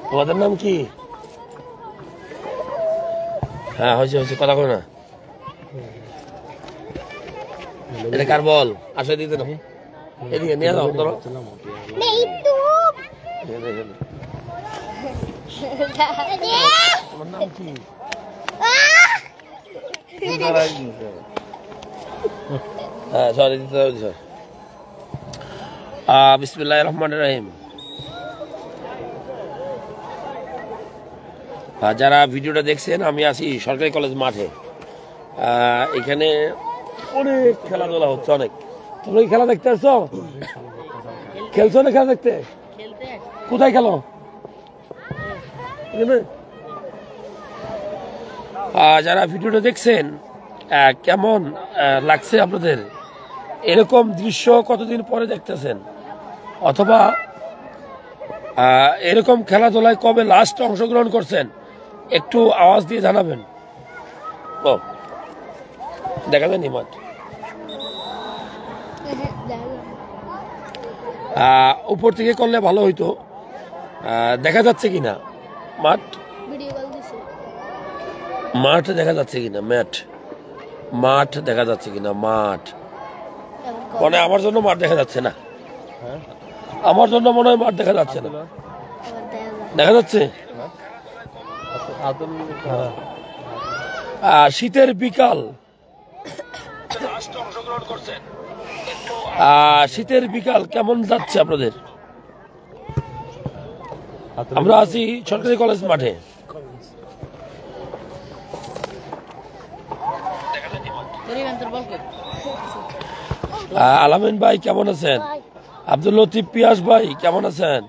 তোমাদের নাম কি? হ্যাঁ হয়েছে হয়েছে, কথা বলো না। এটা কার বল? আসলে দিতে না, এদিকে নিয়ে যাও। ধরো তোমার নাম কি? হ্যাঁ সরি দিতে হবে স্যার। বিসমিল্লাহির রহমানির রহিম। যারা ভিডিওটা দেখছেন, আমি আছি সরকারি কলেজ মাঠে। এখানে অনেক খেলাধুলা হচ্ছে, অনেক। তোমরা কি খেলা দেখতে আসছো? খেলছো না খেলা দেখতে? কোথায় খেলো? যারা ভিডিওটা দেখছেন, কেমন লাগছে আপনাদের? এরকম দৃশ্য কতদিন পরে দেখতেছেন? অথবা এরকম খেলাধুলায় কবে লাস্ট অংশগ্রহণ করছেন? একটু আওয়াজ দিয়ে জানাবেন। ও দেখা যায়নি মাঠ? উপর থেকে করলে ভালো হইতো। দেখা যাচ্ছে কিনা মাঠ? মাঠ দেখা যাচ্ছে কিনা? মাঠ দেখা যাচ্ছে কিনা? মাঠ মানে আমার জন্য মাঠ দেখা যাচ্ছে না। আমার জন্য মনে হয় মাঠ দেখা যাচ্ছে না। দেখা যাচ্ছে? শীতের বিকাল, শীতের বিকাল কেমন যাচ্ছে আপনাদের? আমরা আছি সরকারি কলেজ মাঠে। আলামিন ভাই কেমন আছেন? আব্দুল লতিফ পিয়াস ভাই কেমন আছেন?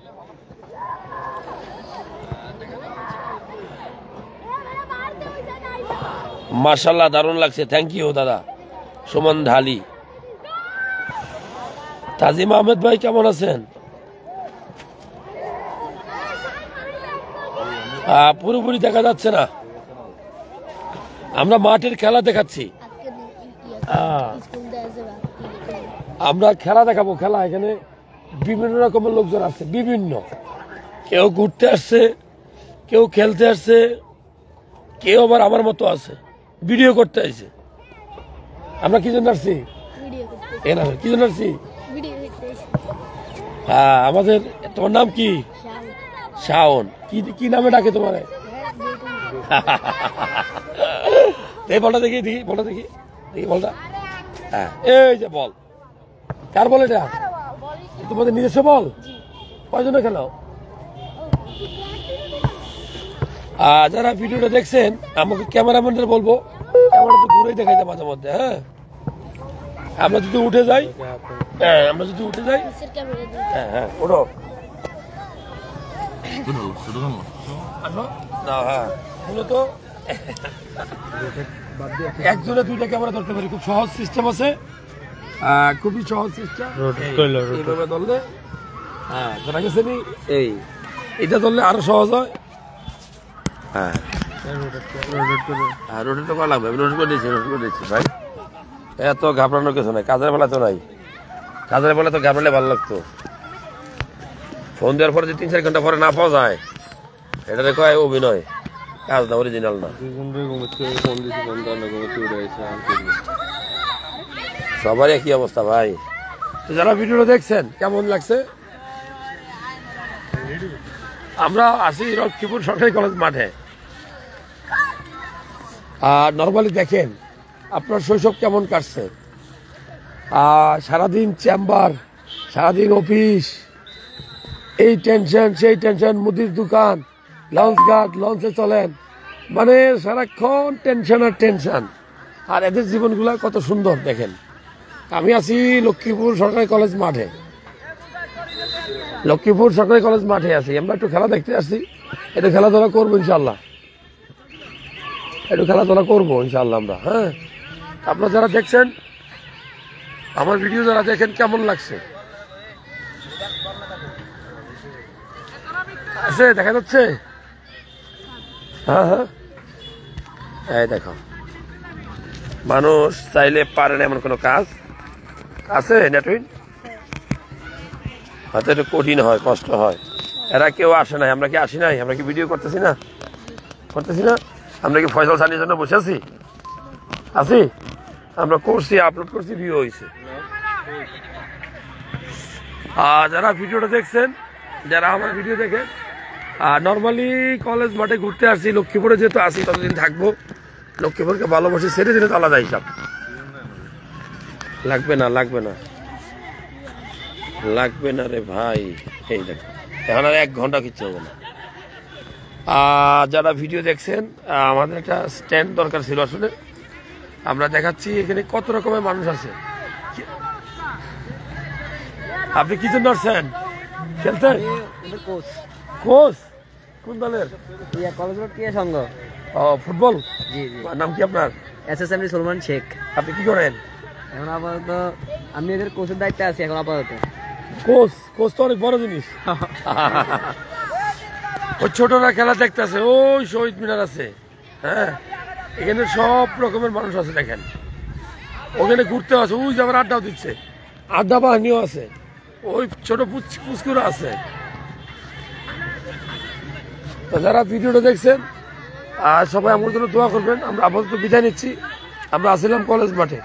মাশাআল্লাহ, দারুণ লাগছে। থ্যাংক ইউ দাদা। সুমন ঢালি। তাজিম আহমেদ ভাই কেমন আছেন? পুরোপুরি দেখা যাচ্ছে না। আমরা মাঠের খেলা দেখাচ্ছি। আমরা খেলা দেখাবো। খেলা এখানে বিভিন্ন রকমের লোকজন আছে, বিভিন্ন। কেউ ঘুরতে আসছে, কেউ খেলতে আসছে, কেউ আবার আমার মতো আছে, ভিডিও করতে আসছে। আমরা কি জন্য আসছি? কি জন্য আসছি? হ্যাঁ আমাদের। তোমার নাম কি? শাওন। কি নামে ডাকে তোমার? এই বলটা দেখি, বলটা দেখি, বলটা। হ্যাঁ এই যে বল। কার বল এটা? তোমাদের নিজস্ব বল? কয়জনে খেলো? যারা ভিডিওটা দেখছেন, আমাকে ক্যামেরাম্যানদের বলবো ক্যামেরাটা ঘুরে দেখাইতে মাঝে মধ্যে। হ্যাঁ আমরা যদি উঠে যাই, হ্যাঁ হ্যাঁ ওঠো না। হ্যাঁ মূলত একজনে দুইটা ক্যামেরা ধরতে পারি, খুব সহজ সিস্টেম আছে, খুবই সহজ সিস্টেম। এইভাবে ধরলে, হ্যাঁ ধরা গেছে নি, এইটা ধরলে আরো সহজ হয়। হ্যাঁ রোটেট করা লাগবে। আমি রোটেট করে দিচ্ছি ভাই। এত ঘাবড়ানোর কিছু নাই, কাজের বেলা তো নাই। কাজের বেলা তো ঘাবড়ালে ভালো লাগতো। ফোন দেওয়ার পরে যে 3-4 ঘন্টা পরে না পাওয়া যায়, এটা দেখো অভিনয়, কাজ না, অরিজিনাল না। সবারই একই অবস্থা ভাই। তো যারা ভিডিওটা দেখছেন, কেমন লাগছে? আমরা আছি লক্ষ্মীপুর সরকারি কলেজ মাঠে। আর নর্মালি দেখেন আপনার শৈশব কেমন কাটছে। সারাদিন চেম্বার, সারাদিন অফিস, এই টেনশন সেই টেনশন, মুদির দোকান, লঞ্চ ঘাট, লঞ্চে চলেন, মানে সারাক্ষণ টেনশন আর টেনশন। আর এদের জীবনগুলা কত সুন্দর দেখেন। আমি আছি লক্ষ্মীপুর সরকারি কলেজ মাঠে। লক্ষ্মীপুর সরকারি কলেজ মাঠে আছি। আমরা একটু খেলা দেখতে আসছি। একটু খেলাধুলা করবো ইনশাল্লাহ, আমরা। হ্যাঁ আপনারা যারা দেখছেন আমার ভিডিও, যারা দেখেন, কেমন লাগছে? আছে দেখা যাচ্ছে? হ্যাঁ হ্যাঁ এই দেখো, মানুষ চাইলে পারে না এমন কোনো কাজ আছে। নেটউইন হয়তো একটু কঠিন হয়, কষ্ট হয়। এরা কেউ আসে নাই, আমরা কি আসি নাই? আমরা কি ভিডিও করতেছি না? আমরা কি ফয়সাল সানির জন্য বসে আছি? আমরা করছি, আপলোড করছি, ভিউ হয়েছে। যারা ভিডিওটা দেখছেন, যারা আমার ভিডিও দেখেন, নর্মালি কলেজ মাঠে ঘুরতে আসছি, লক্ষ্মীপুরে যেহেতু আসি ততদিন থাকবো। লক্ষ্মীপুরকে ভালোবাসি, ছেড়ে দিলে তো আলাদা হিসাব। লাগবে না রে ভাই। এই দেখ, এখন আর 1 ঘন্টা কিচ্ছু হবে না। যারা ভিডিও দেখছেন, আমাদের একটা স্ট্যান্ড দরকার ছিল আসলে। আমরা দেখাচ্ছি এখানে কত রকমের মানুষ আছে। আপনি কি জন্য আসছেন? খেলতে? কোচ কোন দলের? ফুটবল। নাম কি আপনার? SSMD সলমান শেখ। আপনি কি করেন এখন? আপাতত আমি এদের কোচের দায়িত্বে আছি এখন আপাতত। কোচ তো অনেক বড় জিনিস। ওই ছোটরা খেলা দেখতেছে, ওই শহীদ মিনার আছে, হ্যাঁ, এখানে সব রকমের মানুষ আছে। দেখেন ওখানে ঘুরতে আছে, ওই যে আবার আড্ডাও দিচ্ছে, আড্ডা বাহিনীও আছে, ওই ছোট পুচকুরা আছে। তো যারা ভিডিওটা দেখছেন, সবাই আমার জন্য দোয়া করবেন। আমরা আপাতত বিদায় নিচ্ছি। আমরা আসছিলাম কলেজ মাঠে।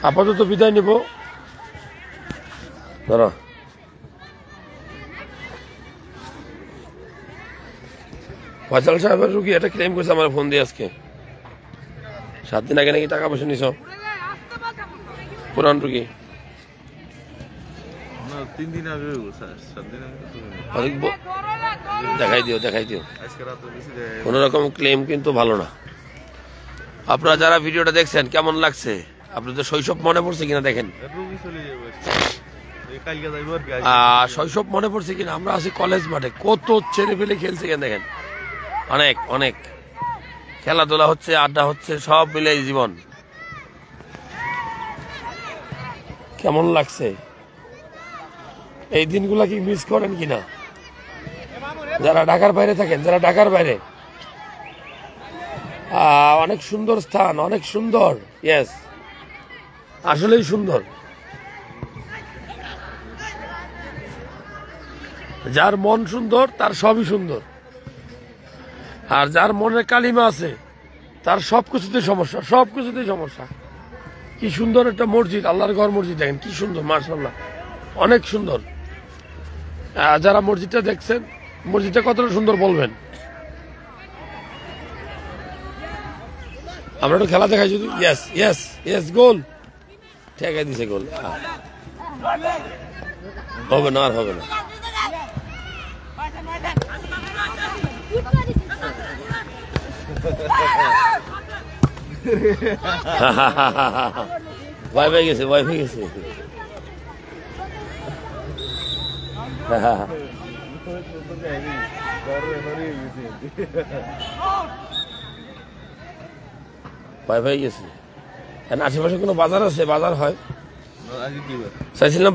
আপাতত বিদায় নিব। ধরো, ফয়সাল সাহেবের রুগী এটা ক্লেম করছে আমার ফোন দিয়ে আজকে। 7 দিন আগে নাকি টাকা পয়সা নিছ, পুরান রুগী। 3 দিন আগে, 7 দিন আগে দেখাই দিও। কোন রকম ক্লেম কিন্তু ভালো না। আপনারা যারা ভিডিওটা দেখছেন, কেমন লাগছে? আপনাদের শৈশব মনে পড়ছে কিনা দেখেন। শৈশব মনে পড়ছে কিনা? আমরা আছি কলেজ মাঠে, কত ছেলে পেলে খেলছে কেন দেখেন। অনেক খেলাধুলা হচ্ছে, আড্ডা হচ্ছে, সব মিলে জীবন। কেমন লাগছে? এই দিনগুলা কি মিস করেন কিনা? যারা ঢাকার বাইরে থাকেন, অনেক সুন্দর স্থান, অনেক সুন্দর। ইয়েস, আসলেই সুন্দর। যার মন সুন্দর তার সবই সুন্দর, আর যার মনে কালিমা আছে তার সবকিছুতে সমস্যা। কি সুন্দর একটা মসজিদ, আল্লাহর ঘর মসজিদ, দেখেন কি সুন্দর, মাশাআল্লাহ, অনেক সুন্দর। যারা মসজিদটা দেখছেন, মসজিদটা কতটা সুন্দর বলবেন। আমরা একটু খেলা দেখাই যদি। ইয়েস, গোল ঠেকাই দিছে, গোল। হবে না। ওয়াইফাই গেছে। আশেপাশে কোনো বাজার আছে? বাজার হয় চাইছিলাম।